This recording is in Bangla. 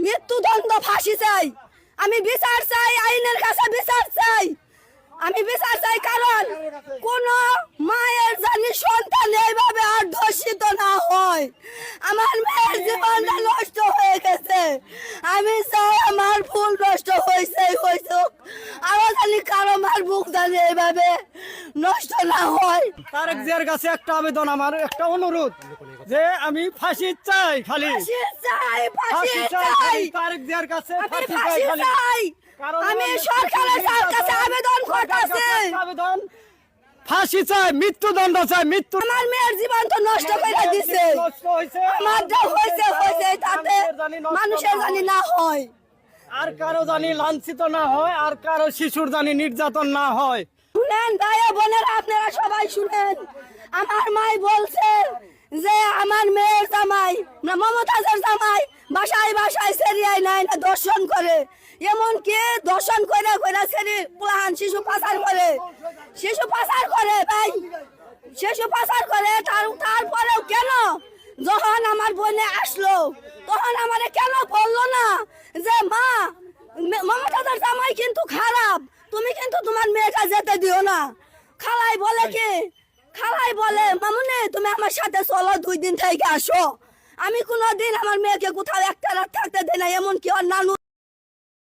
মৃত্যুদণ্ড ফাঁসি চাই, আমি বিচার চাই, আইনের কাছে বিচার চাই, আমি বিচার চাই। কারণ কোন মায়ের জানি সন্তান এইভাবে আর ধর্ষিত না হয়। আমার মেয়ের জীবনটা নষ্ট হয়ে গেছে, আমি চাই আমার ফুল নষ্ট হয়েছে আরো জানি কারো মার বুক জানি এইভাবে নষ্ট না হয়। তারেক জিয়ার কাছে একটা আবেদন, আমার একটা অনুরোধ যে আমি ফাঁসি চাই, খালি ফাঁসি চাই, ফাঁসি ফাঁসি চাই, চাই, খালি তারেক জিয়ার কাছে আমি ফাঁসি চাই ফাঁসি খালি। চাই। কারণ আমি আমার সরকারের কাছে আবেদন সরকারের কাছে করতেছি, আবেদন, ফাঁসি চাই, মৃত্যুদণ্ড চাই, মৃত্যু আমার মেয়ের জীবন তো নষ্ট করে দিছে, নষ্ট হয়েছে, আমার যা হয়েছে হয়েছে, তাতে মানুষের জানি না হয়, আর কারো জানি লাঞ্ছিত না হয়, আর কারো শিশুর জানি নির্যাতন না হয়। শুনেন ভাই বোনেরা, আপনারা সবাই শুনেন। আমার মাই বলছে যে আমার মেয়ের জামাই না মমতাজের জামাই বাসায় বাসায় সেরিয়ায় নাই না দর্শন করে, এমনকি দর্শন করে করে সেরি প্লান শিশু পাচার করে, শিশু পাচার করে ভাই, শিশু পাচার করে। তারপরেও কেন যখন আমার বোনে আসলো তখন আমারে কেন বললো না যে মা মমতাজের জামাই কিন্তু খারাপ, তুমি কিন্তু তোমার মেয়েটা যেতে দিও না। খালাই বলে কি, খালাই বলে মামুনি তুমি আমার সাথে চলো, 2 দিন থেকে আসো। আমি কোনোদিন আমার মেয়েকে কোথাও একটা রাত থাকতে দিই না, এমনকি ওর নানু